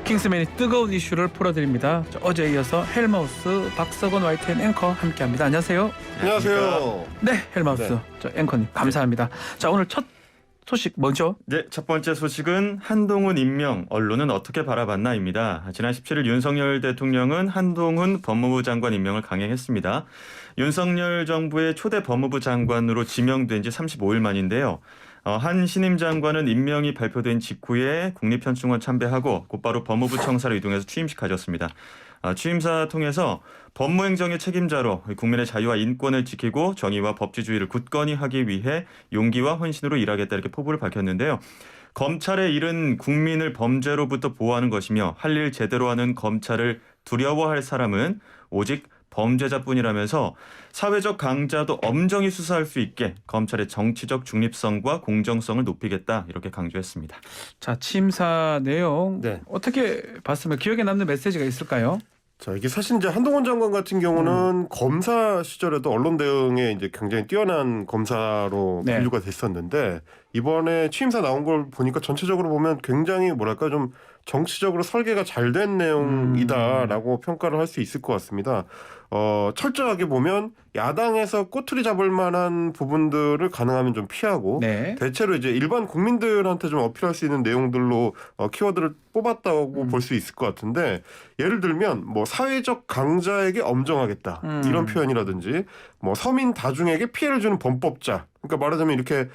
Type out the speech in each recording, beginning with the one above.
킹스맨이 뜨거운 이슈를 풀어드립니다. 어제에 이어서 헬마우스 박석원 YTN 앵커 함께합니다. 안녕하세요. 안녕하세요. 네, 헬마우스 네. 저 앵커님 감사합니다. 자, 오늘 첫 소식 뭐죠? 네, 첫 번째 소식은 한동훈 임명, 언론은 어떻게 바라봤나입니다. 지난 17일 윤석열 대통령은 한동훈 법무부 장관 임명을 강행했습니다. 윤석열 정부의 초대 법무부 장관으로 지명된 지 35일 만인데요. 한 신임 장관은 임명이 발표된 직후에 국립현충원 참배하고 곧바로 법무부 청사로 이동해서 취임식 가졌습니다. 취임사 통해서 법무행정의 책임자로 국민의 자유와 인권을 지키고 정의와 법치주의를 굳건히 하기 위해 용기와 헌신으로 일하겠다 이렇게 포부를 밝혔는데요. 검찰의 일은 국민을 범죄로부터 보호하는 것이며 할 일 제대로 하는 검찰을 두려워할 사람은 오직 범죄자뿐이라면서 사회적 강자도 엄정히 수사할 수 있게 검찰의 정치적 중립성과 공정성을 높이겠다 이렇게 강조했습니다. 자, 취임사 내용 네. 어떻게 봤으면 기억에 남는 메시지가 있을까요? 자, 이게 사실 이제 한동훈 장관 같은 경우는 검사 시절에도 언론 대응에 이제 굉장히 뛰어난 검사로 네. 분류가 됐었는데 이번에 취임사 나온 걸 보니까 전체적으로 보면 굉장히 뭐랄까 좀 정치적으로 설계가 잘 된 내용이다라고 평가를 할 수 있을 것 같습니다. 철저하게 보면 야당에서 꼬투리 잡을 만한 부분들을 가능하면 좀 피하고 네. 대체로 이제 일반 국민들한테 좀 어필할 수 있는 내용들로 키워드를 뽑았다고 볼 수 있을 것 같은데 예를 들면 뭐 사회적 강자에게 엄정하겠다 이런 표현이라든지 뭐 서민 다중에게 피해를 주는 범법자 그러니까 말하자면 이렇게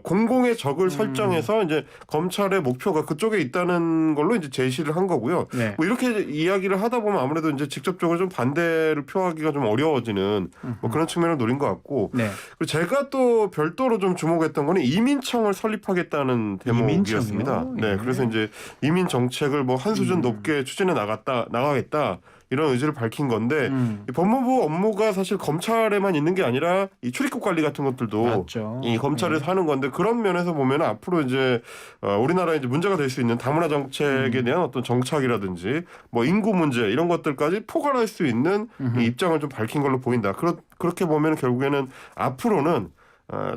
공공의 적을 설정해서 이제 검찰의 목표가 그쪽에 있다는 걸로 이제 제시를 한 거고요. 네. 뭐 이렇게 이야기를 하다 보면 아무래도 이제 직접적으로 좀 반대를 표하기가 좀 어려워지는 뭐 그런 측면을 노린 것 같고 네. 그리고 제가 또 별도로 좀 주목했던 거는 이민청을 설립하겠다는 대목이었습니다. 이민청이요? 네, 예. 그래서 이제 이민 정책을 뭐 한 수준 높게 추진해 나가겠다. 이런 의지를 밝힌 건데 이 법무부 업무가 사실 검찰에만 있는 게 아니라 이 출입국 관리 같은 것들도 맞죠. 이 검찰에서 하는 건데 그런 면에서 보면 앞으로 이제 우리나라에 이제 문제가 될 수 있는 다문화 정책에 대한 어떤 정착이라든지 뭐 인구 문제 이런 것들까지 포괄할 수 있는 이 입장을 좀 밝힌 걸로 보인다. 그렇게 보면 결국에는 앞으로는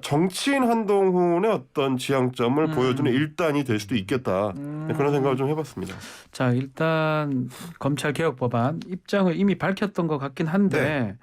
정치인 한동훈의 어떤 지향점을 보여주는 일단이 될 수도 있겠다. 그런 생각을 좀 해봤습니다. 자, 일단 검찰개혁법안 입장을 이미 밝혔던 것 같긴 한데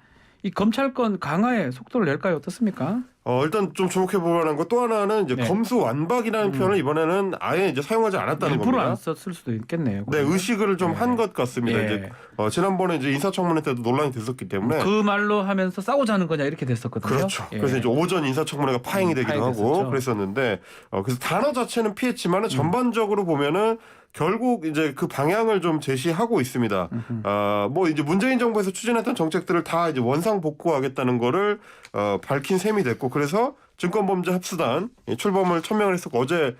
이 검찰권 강화에 속도를 낼까요? 어떻습니까? 일단 좀 주목해 볼 만한 거 또 하나는 이제 네. 검수완박이라는 표현을 이번에는 아예 이제 사용하지 않았다는 일부러 겁니다. 안 썼을 수도 있겠네요. 네, 그러면. 의식을 좀 한 것 같습니다. 예. 이제 지난번에 이제 인사청문회 때도 논란이 됐었기 때문에 그 말로 하면서 싸우자는 거냐 이렇게 됐었거든요. 그렇죠. 예. 그래서 이제 오전 인사청문회가 파행이 되기도 하고 파행됐었죠. 그랬었는데 그래서 단어 자체는 피했지만은 전반적으로 보면은 결국 이제 그 방향을 좀 제시하고 있습니다. 뭐 이제 문재인 정부에서 추진했던 정책들을 다 이제 원상 복구하겠다는 거를 밝힌 셈이 됐고 그래서 증권범죄합수단 출범을 천명을 했었고 어제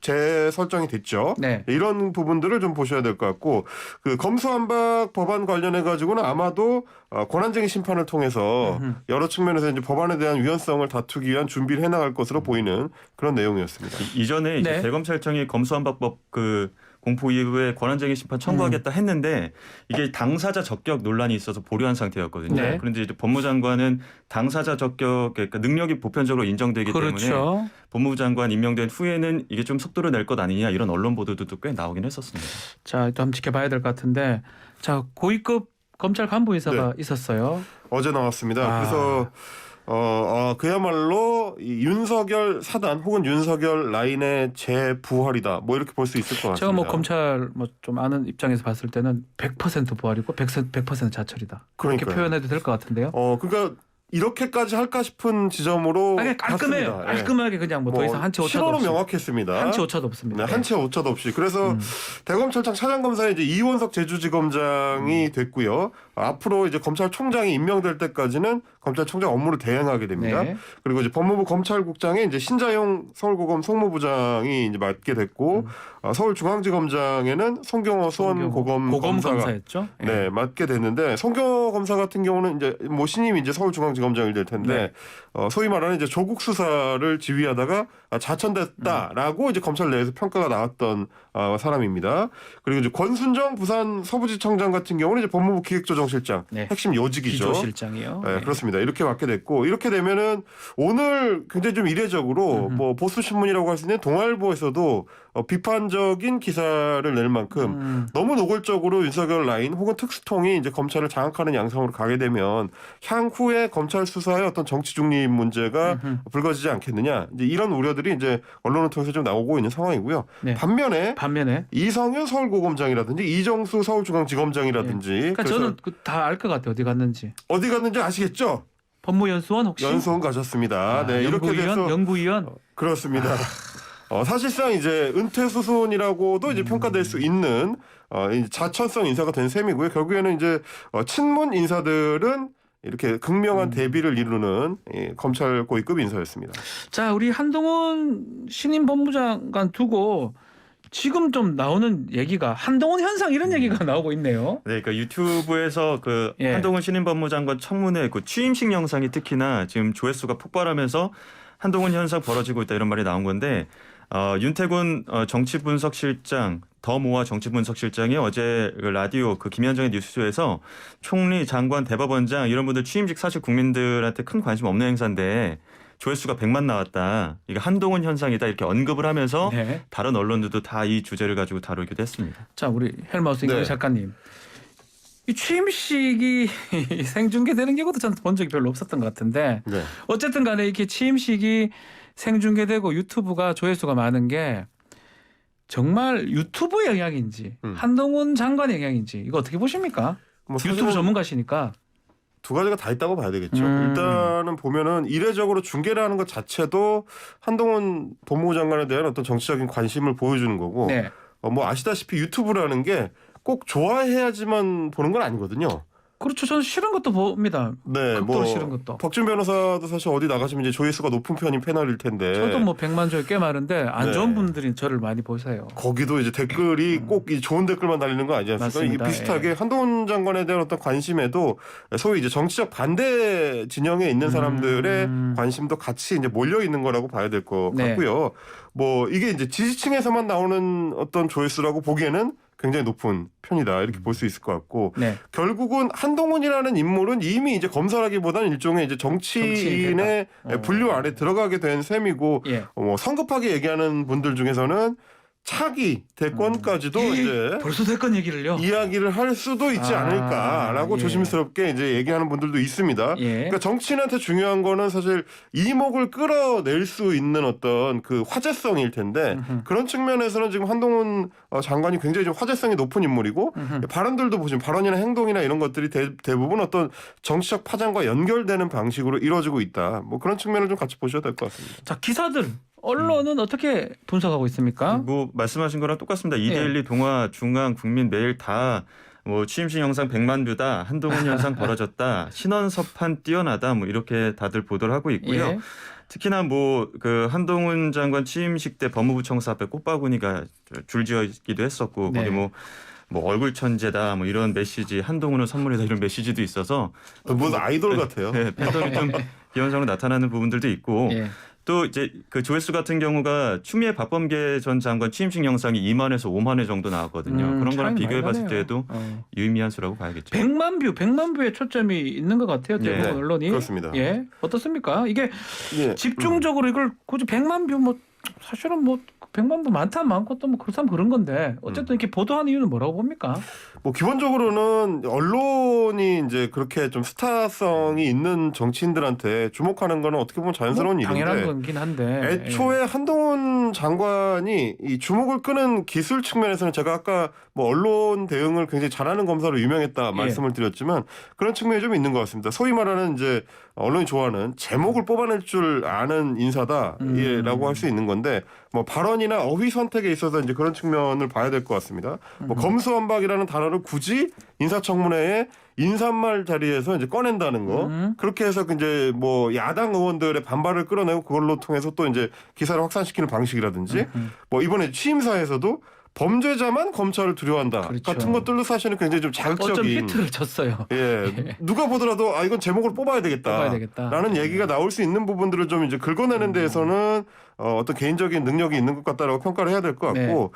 재설정이 됐죠. 네. 이런 부분들을 좀 보셔야 될 것 같고 그 검수완박 법안 관련해 가지고는 아마도 권한쟁의 심판을 통해서 여러 측면에서 이제 법안에 대한 유연성을 다투기 위한 준비를 해나갈 것으로 보이는 그런 내용이었습니다. 이전에 이제 네. 대검찰청이 검수완박법 그 공포 이후에 권한쟁의 심판 청구하겠다 했는데 이게 당사자 적격 논란이 있어서 보류한 상태였거든요. 네. 그런데 이제 법무장관은 당사자 적격 그러니까 능력이 보편적으로 인정되기 때문에 그렇죠. 법무부 장관 임명된 후에는 이게 좀 속도를 낼 것 아니냐 이런 언론 보도들도 꽤 나오긴 했었습니다. 자, 또 한번 지켜봐야 될 것 같은데 자, 고위급 검찰 간부 인사가 네. 있었어요. 어제 나왔습니다. 그래서 그야말로 이 윤석열 사단 혹은 윤석열 라인의 재부활이다. 뭐 이렇게 볼 수 있을 것 같습니다. 제가 뭐 검찰 뭐 좀 아는 입장에서 봤을 때는 100% 부활이고 100% 자철이다. 그렇게 그러니까요. 표현해도 될 것 같은데요. 그러니까 이렇게까지 할까 싶은 지점으로 아니, 깔끔해요. 갔습니다. 예. 깔끔하게 그냥 뭐 더 이상 한치 오차도 신호로 없이. 명확했습니다. 한치 오차도 없습니다. 네, 한치 오차도 없이. 그래서 대검찰청 차장검사에 이제 이원석 제주지검장이 됐고요. 앞으로 이제 검찰총장이 임명될 때까지는 검찰총장 업무를 대행하게 됩니다. 네. 그리고 이제 법무부 검찰국장에 이제 신자용 서울고검 송무부장이 이제 맡게 됐고 서울중앙지검장에는 송경호 수원고검 검사가 검사였죠. 예. 네, 맡게 됐는데 송경호 검사 같은 경우는 이제 뭐 신임이 이제 서울중앙지검장이 될 텐데 네. 소위 말하는 이제 조국 수사를 지휘하다가 자천됐다라고 이제 검찰 내에서 평가가 나왔던 사람입니다. 그리고 이제 권순정 부산 서부지청장 같은 경우는 이제 법무부 기획조정실장 네. 핵심 요직이죠. 기조실장이요. 네, 그렇습니다. 이렇게 맡게 됐고 이렇게 되면은 오늘 굉장히 좀 이례적으로 뭐 보수 신문이라고 할 수 있는 동아일보에서도 비판적인 기사를 낼 만큼 너무 노골적으로 윤석열 라인 혹은 특수통이 이제 검찰을 장악하는 양상으로 가게 되면 향후에 검찰 수사의 어떤 정치 중립 문제가 불거지지 않겠느냐 이제 이런 우려들이 이제 언론을 통해서 좀 나오고 있는 상황이고요. 네. 반면에 이성윤 서울고검장이라든지 이정수 서울중앙지검장이라든지 그러니까 저는 다 알 것 같아요. 어디 갔는지. 어디 갔는지 아시겠죠? 법무연수원 혹시? 연수원 가셨습니다. 네, 이렇게 돼서 연구위원? 그렇습니다. 사실상 이제 은퇴 수순이라고도 이제 평가될 수 있는 자천성 인사가 된 셈이고요. 결국에는 이제 친문 인사들은 이렇게 극명한 대비를 이루는 검찰 고위급 인사였습니다. 자, 우리 한동훈 신임 법무장관 두고 지금 좀 나오는 얘기가 한동훈 현상 이런 얘기가 나오고 있네요. 네, 그러니까 유튜브에서 그 한동훈 신임 법무장관 청문회 그 취임식 영상이 특히나 지금 조회수가 폭발하면서 한동훈 현상 벌어지고 있다 이런 말이 나온 건데 윤태곤 정치분석실장 더모아 정치분석실장이 어제 그 라디오 그 김현정의 뉴스쇼에서 총리, 장관, 대법원장 이런 분들 취임식 사실 국민들한테 큰 관심 없는 행사인데 조회수가 100만 나왔다. 이게 한동훈 현상이다 이렇게 언급을 하면서 다른 언론들도 다 이 주제를 가지고 다루기도 했습니다. 자, 우리 헬마우스 임경 작가님. 이 취임식이 생중계되는 경우도 저는 본 적이 별로 없었던 것 같은데 어쨌든 간에 이렇게 취임식이 생중계되고 유튜브가 조회수가 많은 게 정말 유튜브 영향인지 한동훈 장관 영향인지 이거 어떻게 보십니까? 유튜브 전문가시니까. 두 가지가 다 있다고 봐야 되겠죠. 일단은 보면은 이례적으로 중계를 하는 것 자체도 한동훈 법무부 장관에 대한 어떤 정치적인 관심을 보여주는 거고 뭐 아시다시피 유튜브라는 게 꼭 좋아해야지만 보는 건 아니거든요. 그렇죠. 저는 싫은 것도 봅니다. 네, 극도로 싫은 것도. 벅준 변호사도 사실 어디 나가시면 이제 조회수가 높은 편인 패널일 텐데. 저도 뭐 100만 조회 꽤 많은데 안 좋은 분들이 저를 많이 보세요. 거기도 이제 댓글이 꼭 이 좋은 댓글만 달리는 거 아니지 않습니까? 이게 비슷하게 한동훈 장관에 대한 어떤 관심에도 소위 이제 정치적 반대 진영에 있는 사람들의 관심도 같이 이제 몰려 있는 거라고 봐야 될 것 같고요. 뭐 이게 이제 지지층에서만 나오는 어떤 조회수라고 보기에는 굉장히 높은 편이다 이렇게 볼 수 있을 것 같고 결국은 한동훈이라는 인물은 이미 이제 검사라기보다는 일종의 이제 정치인의 분류 안에 들어가게 된 셈이고 뭐 성급하게 얘기하는 분들 중에서는 차기 대권까지도 이제 벌써 대권 얘기를요? 이야기를 할 수도 있지 않을까라고 조심스럽게 이제 얘기하는 분들도 있습니다. 그러니까 정치인한테 중요한 거는 사실 이목을 끌어낼 수 있는 어떤 그 화제성일 텐데 그런 측면에서는 지금 한동훈 장관이 굉장히 좀 화제성이 높은 인물이고 발언들도 보시면 발언이나 행동이나 이런 것들이 대부분 어떤 정치적 파장과 연결되는 방식으로 이루어지고 있다. 뭐 그런 측면을 좀 같이 보셔야 될 것 같습니다. 자, 기사들 언론은 어떻게 분석하고 있습니까? 뭐 말씀하신 거랑 똑같습니다. 이데일리, 동아, 중앙, 국민 매일 다 뭐 취임식 영상 100만 뷰다, 한동훈 현상 벌어졌다, 신원섭판 뛰어나다, 뭐 이렇게 다들 보도를 하고 있고요. 특히나 뭐 그 한동훈 장관 취임식 때 법무부 청사 앞에 꽃바구니가 줄지어있기도 했었고 거기 뭐 얼굴 천재다 뭐 이런 메시지, 한동훈은 선물이다 이런 메시지도 있어서 무슨 아이돌 같아요. 팬덤이 좀 비현상으로 나타나는 부분들도 있고 또 이제 그 조회수 같은 경우가 추미애 박범계 전 장관 취임식 영상이 2만에서 5만 회 정도 나왔거든요. 그런 거랑 비교해 봤을 때도 유의미한 수라고 봐야겠죠. 100만 뷰에 초점이 있는 것 같아요. 대부분 언론이. 그렇습니다. 어떻습니까? 이게 집중적으로 이걸 굳이 100만 뷰 뭐 사실은 뭐 100만 뷰 많다 많고 또 뭐 그렇다면 그런 건데 어쨌든 이렇게 보도하는 이유는 뭐라고 봅니까? 뭐 기본적으로는 언론이 이제 그렇게 좀 스타성이 있는 정치인들한테 주목하는 거는 어떻게 보면 자연스러운 뭐 일인데 당연한 거긴 한데 애초에 한동훈 장관이 이 주목을 끄는 기술 측면에서는 제가 아까 뭐 언론 대응을 굉장히 잘하는 검사로 유명했다 말씀을 드렸지만 그런 측면이 좀 있는 것 같습니다. 소위 말하는 이제 언론이 좋아하는 제목을 뽑아낼 줄 아는 인사다라고 할 수 있는 건데 뭐 발언이나 어휘 선택에 있어서 이제 그런 측면을 봐야 될 것 같습니다. 뭐 검수완박이라는 단어를 굳이 인사청문회에 인사말 자리에서 이제 꺼낸다는 거 그렇게 해서 이제 뭐 야당 의원들의 반발을 끌어내고 그걸로 통해서 또 이제 기사를 확산시키는 방식이라든지 뭐 이번에 취임사에서도 범죄자만 검찰을 두려워한다 그렇죠. 같은 것들로 사실은 굉장히 좀 어쩜 자극적인 히트를 쳤어요. 예, 누가 보더라도 아 이건 제목을 뽑아야 되겠다. 라는 얘기가 나올 수 있는 부분들을 좀 이제 긁어내는 데에서는 어떤 개인적인 능력이 있는 것 같다라고 평가를 해야 될 것 같고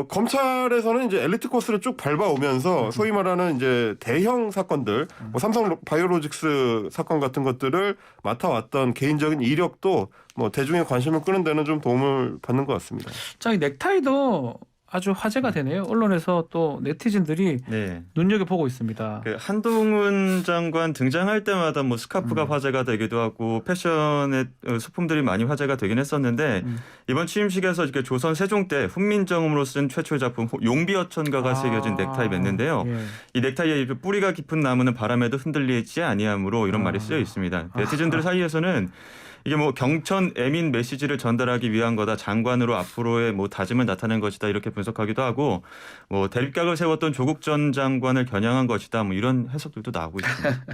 검찰에서는 이제 엘리트 코스를 쭉 밟아오면서 소위 말하는 이제 대형 사건들, 뭐 삼성 바이오로직스 사건 같은 것들을 맡아왔던 개인적인 이력도 뭐 대중의 관심을 끄는 데는 좀 도움을 받는 것 같습니다. 자, 이 넥타이도 아주 화제가 되네요. 언론에서 또 네티즌들이 네. 눈여겨보고 있습니다. 그 한동훈 장관 등장할 때마다 뭐 스카프가 화제가 되기도 하고 패션의 소품들이 많이 화제가 되긴 했었는데 이번 취임식에서 이렇게 조선 세종 때 훈민정음으로 쓴 최초의 작품 용비어천가가 새겨진 넥타이 맸는데요. 예. 이 넥타이의 뿌리가 깊은 나무는 바람에도 흔들리지 아니하므로 이런 말이 쓰여 있습니다. 네티즌들 사이에서는 이게 뭐 경천 애민 메시지를 전달하기 위한 거다. 장관으로 앞으로의 뭐 다짐을 나타낸 것이다. 이렇게 분석하기도 하고 뭐 대립각을 세웠던 조국 전 장관을 겨냥한 것이다. 뭐 이런 해석들도 나오고 있습니다.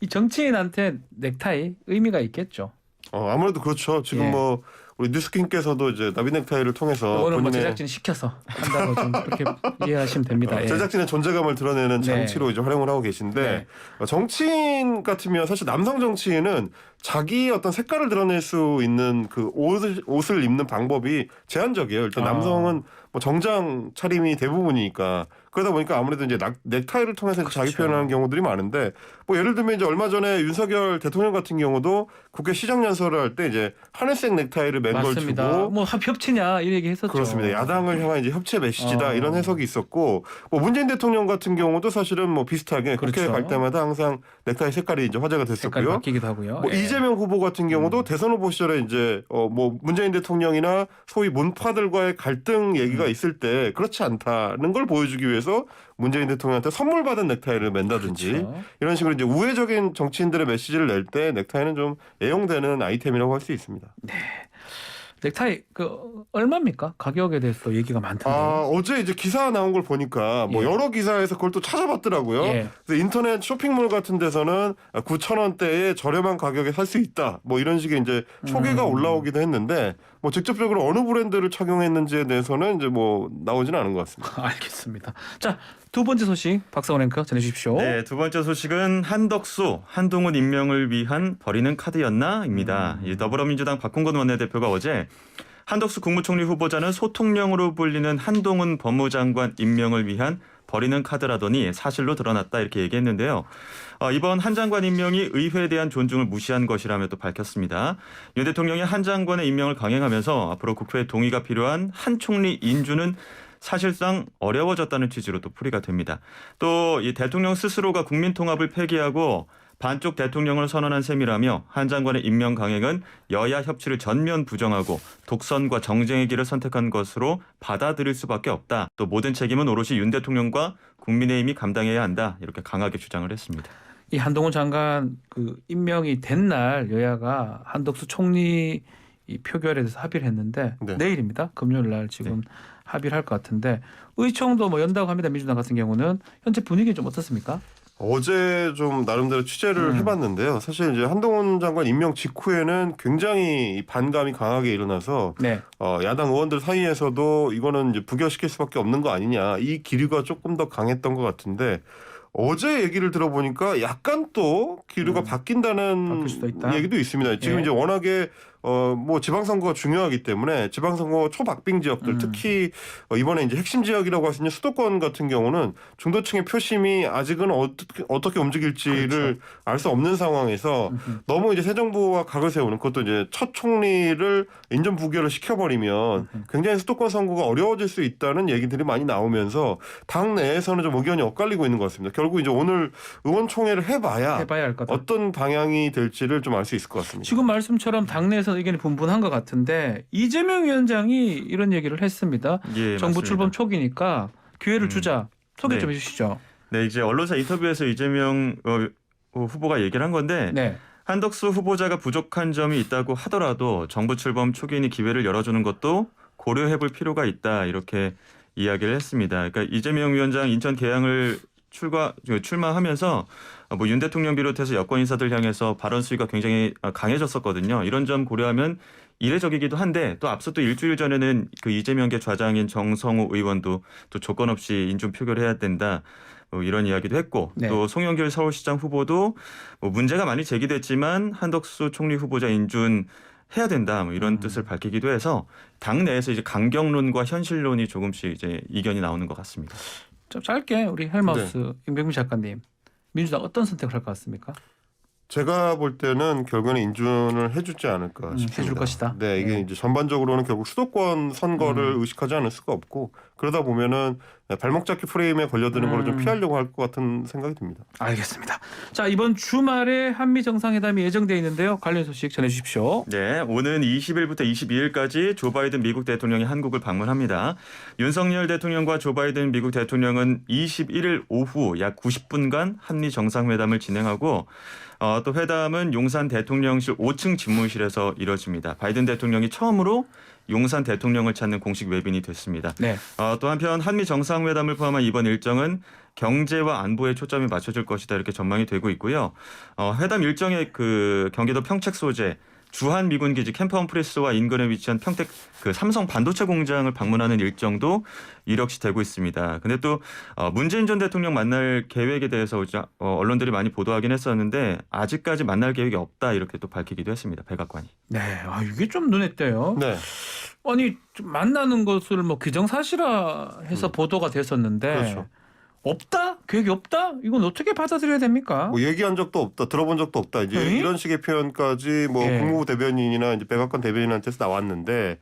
이 정치인한테 넥타이 의미가 있겠죠. 아무래도 그렇죠. 지금 예. 뭐 우리 뉴스킹께서도 이제 나비 넥타이를 통해서 오늘 뭐 본인의 제작진이 시켜서 한다고 좀 그렇게 이해하시면 됩니다. 예. 제작진의 존재감을 드러내는 장치로 이제 활용을 하고 계신데 정치인 같으면 사실 남성 정치인은 자기 어떤 색깔을 드러낼 수 있는 그 옷을 입는 방법이 제한적이에요. 일단 남성은 뭐 정장 차림이 대부분이니까 그러다 보니까 아무래도 이제 넥타이를 통해서 그렇죠. 자기 표현하는 경우들이 많은데 뭐 예를 들면 이제 얼마 전에 윤석열 대통령 같은 경우도 국회 시정연설을 할 때 이제 하늘색 넥타이를 맨 걸 맞습니다. 주고 뭐 협치냐 이 얘기 했었죠. 그렇습니다. 야당을 향한 이제 협치 메시지다 이런 해석이 있었고 뭐 문재인 대통령 같은 경우도 사실은 뭐 비슷하게 그렇죠. 국회에 갈 때마다 항상 넥타이 색깔이 이제 화제가 색깔이 됐었고요. 바뀌기도 하고요. 뭐 예. 이재명 후보 같은 경우도 대선 후보 시절에 이제 뭐 문재인 대통령이나 소위 문파들과의 갈등 얘기가 있을 때 그렇지 않다는 걸 보여주기 위해서 문재인 대통령한테 선물 받은 넥타이를 맨다든지 그렇죠. 이런 식으로 이제 우회적인 정치인들의 메시지를 낼 때 넥타이는 좀 애용되는 아이템이라고 할 수 있습니다. 넥타이 그 얼마입니까? 가격에 대해서 얘기가 많던데. 어제 이제 기사 나온 걸 보니까 뭐 예. 여러 기사에서 그걸 또 찾아봤더라고요. 예. 그래서 인터넷 쇼핑몰 같은 데서는 9,000원대에 저렴한 가격에 살 수 있다. 뭐 이런 식의 이제 초기가 올라오기도 했는데 뭐 직접적으로 어느 브랜드를 착용했는지에 대해서는 이제 뭐 나오지는 않은 것 같습니다. 알겠습니다. 자, 두 번째 소식 박성원 앵커 전해주십시오. 네, 두 번째 소식은 한덕수, 한동훈 임명을 위한 버리는 카드였나입니다. 이 더불어민주당 박홍근 원내대표가 어제 한덕수 국무총리 후보자는 소통령으로 불리는 한동훈 법무장관 임명을 위한 버리는 카드라더니 사실로 드러났다 이렇게 얘기했는데요. 이번 한 장관 임명이 의회에 대한 존중을 무시한 것이라며 또 밝혔습니다. 윤 대통령이 한 장관의 임명을 강행하면서 앞으로 국회 동의가 필요한 한 총리 인준은 사실상 어려워졌다는 취지로 또 풀이가 됩니다. 또 이 대통령 스스로가 국민 통합을 폐기하고 반쪽 대통령을 선언한 셈이라며 한 장관의 임명 강행은 여야 협치를 전면 부정하고 독선과 정쟁의 길을 선택한 것으로 받아들일 수밖에 없다. 또 모든 책임은 오롯이 윤 대통령과 국민의힘이 감당해야 한다. 이렇게 강하게 주장을 했습니다. 이 한동훈 장관 그 임명이 된 날 여야가 한덕수 총리 이 표결에 대해서 합의를 했는데 내일입니다. 금요일 날 지금 합의를 할 것 같은데 의총도 뭐 연다고 합니다. 민주당 같은 경우는 현재 분위기 좀 어떻습니까? 어제 좀 나름대로 취재를 해봤는데요. 사실 이제 한동훈 장관 임명 직후에는 굉장히 반감이 강하게 일어나서 야당 의원들 사이에서도 이거는 이제 부결시킬 수밖에 없는 거 아니냐 이 기류가 조금 더 강했던 것 같은데 어제 얘기를 들어보니까 약간 또 기류가 바뀐다는 얘기도 있습니다. 지금 이제 워낙에 뭐 지방선거가 중요하기 때문에 지방선거 초박빙 지역들 특히 이번에 이제 핵심 지역이라고 할 수 있는 수도권 같은 경우는 중도층의 표심이 아직은 어떻게 움직일지를 알 수 없는 상황에서 너무 이제 새 정부와 각을 세우는 그것도 이제 첫 총리를 인전 부결을 시켜버리면 굉장히 수도권 선거가 어려워질 수 있다는 얘기들이 많이 나오면서 당 내에서는 좀 의견이 엇갈리고 있는 것 같습니다. 결국 이제 오늘 의원총회를 해봐야 할 거다. 어떤 방향이 될지를 좀 알 수 있을 것 같습니다. 지금 말씀처럼 당내에서 의견이 분분한 것 같은데 이재명 위원장이 이런 얘기를 했습니다. 예, 정부 맞습니다. 출범 초기니까 기회를 주자. 소개 좀 해주시죠. 네, 이제 언론사 인터뷰에서 이재명 후보가 얘기를 한 건데 한덕수 후보자가 부족한 점이 있다고 하더라도 정부 출범 초기니 기회를 열어주는 것도 고려해볼 필요가 있다 이렇게 이야기를 했습니다. 그러니까 이재명 위원장 인천 계양을 출마하면서 뭐 윤 대통령 비롯해서 여권 인사들 향해서 발언 수위가 굉장히 강해졌었거든요. 이런 점 고려하면 이례적이기도 한데 또 앞서 또 일주일 전에는 그 이재명계 좌장인 정성호 의원도 또 조건 없이 인준 표결해야 된다. 뭐 이런 이야기도 했고 네. 또 송영길 서울시장 후보도 뭐 문제가 많이 제기됐지만 한덕수 총리 후보자 인준 해야 된다. 뭐 이런 뜻을 밝히기도 해서 당 내에서 이제 강경론과 현실론이 조금씩 이제 이견이 나오는 것 같습니다. 좀 짧게 우리 헬마우스 임병민 작가님, 민주당 어떤 선택을 할 것 같습니까? 제가 볼 때는 결국에는 인준을 해주지 않을까 싶습니다. 해줄 것이다. 네, 이게 이제 전반적으로는 결국 수도권 선거를 의식하지 않을 수가 없고 그러다 보면은 발목 잡기 프레임에 걸려드는 걸 좀 피하려고 할 것 같은 생각이 듭니다. 알겠습니다. 자, 이번 주말에 한미 정상회담이 예정되어 있는데요. 관련 소식 전해주십시오. 네, 오는 20일부터 22일까지 조 바이든 미국 대통령이 한국을 방문합니다. 윤석열 대통령과 조 바이든 미국 대통령은 21일 오후 약 90분간 한미 정상회담을 진행하고 또 회담은 용산 대통령실 5층 집무실에서 이뤄집니다. 바이든 대통령이 처음으로 용산 대통령을 찾는 공식 외빈이 됐습니다. 네. 또 한편 한미 정상회담을 포함한 이번 일정은 경제와 안보에 초점이 맞춰질 것이다 이렇게 전망이 되고 있고요. 회담 일정에 그 경기도 평택 소재 주한 미군 기지 캠프 험프리스와 인근에 위치한 평택 그 삼성 반도체 공장을 방문하는 일정도 이력시되고 있습니다. 근데 또 문재인 전 대통령 만날 계획에 대해서 언론들이 많이 보도하긴 했었는데 아직까지 만날 계획이 없다 이렇게 또 밝히기도 했습니다. 백악관이. 네, 이게 좀 눈에 띄어요. 네, 아니 좀 만나는 것을 뭐 규정사실화 해서 보도가 됐었는데 그렇죠. 없다? 계획이 없다? 이건 어떻게 받아들여야 됩니까? 뭐 얘기한 적도 없다, 들어본 적도 없다. 이제 에이? 이런 식의 표현까지 뭐 예. 국무부 대변인이나 이제 백악관 대변인한테서 나왔는데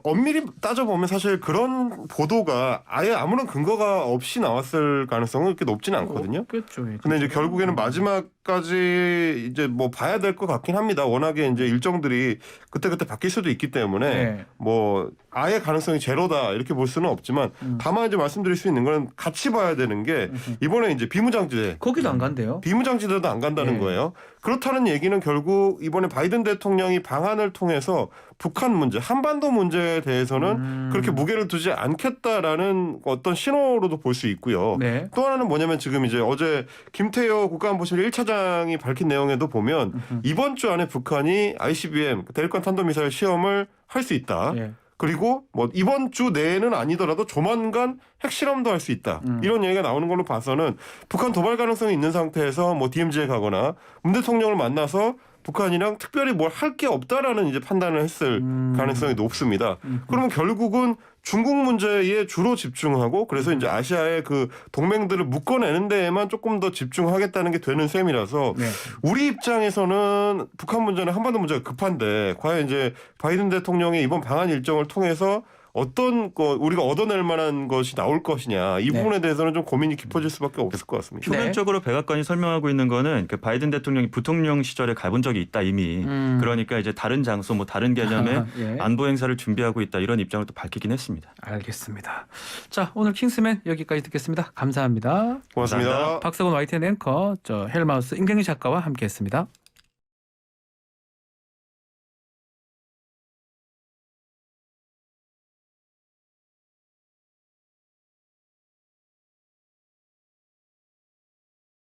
엄밀히 따져보면 사실 그런 보도가 아예 아무런 근거가 없이 나왔을 가능성은 그렇게 높지는 않거든요. 없겠죠. 근데 이제 결국에는 마지막까지 이제 뭐 봐야 될 것 같긴 합니다. 워낙에 이제 일정들이 그때그때 바뀔 수도 있기 때문에 네. 뭐 아예 가능성이 제로다 이렇게 볼 수는 없지만 다만 이제 말씀드릴 수 있는 건 같이 봐야 되는 게 이번에 이제 비무장지대 거기도 안 간대요. 비무장지대도 안 간다는 네. 거예요. 그렇다는 얘기는 결국 이번에 바이든 대통령이 방한을 통해서 북한 문제, 한반도 문제에 대해서는 그렇게 무게를 두지 않겠다라는 어떤 신호로도 볼 수 있고요. 네. 또 하나는 뭐냐면 지금 이제 어제 김태효 국가안보실 1차장이 밝힌 내용에도 보면 이번 주 안에 북한이 ICBM 대륙간 탄도미사일 시험을 할 수 있다. 예. 그리고 뭐 이번 주 내에는 아니더라도 조만간 핵실험도 할 수 있다. 이런 얘기가 나오는 걸로 봐서는 북한 도발 가능성이 있는 상태에서 뭐 DMZ에 가거나 문 대통령을 만나서 북한이랑 특별히 뭘 할 게 없다라는 이제 판단을 했을 가능성이 높습니다. 그러면 결국은 중국 문제에 주로 집중하고 그래서 이제 아시아의 그 동맹들을 묶어내는 데에만 조금 더 집중하겠다는 게 되는 셈이라서 네. 우리 입장에서는 북한 문제는 한반도 문제가 급한데 과연 이제 바이든 대통령의 이번 방한 일정을 통해서 어떤 거 우리가 얻어낼 만한 것이 나올 것이냐 이 네. 부분에 대해서는 좀 고민이 깊어질 수밖에 없을 것 같습니다. 네. 표면적으로 백악관이 설명하고 있는 거는 그 바이든 대통령이 부통령 시절에 가본 적이 있다 이미. 그러니까 이제 다른 장소 뭐 다른 개념의 예. 안보 행사를 준비하고 있다 이런 입장을 또 밝히긴 했습니다. 알겠습니다. 자, 오늘 킹스맨 여기까지 듣겠습니다. 감사합니다. 고맙습니다. 감사합니다. 박석원 YTN 앵커 헬마우스 임경희 작가와 함께했습니다.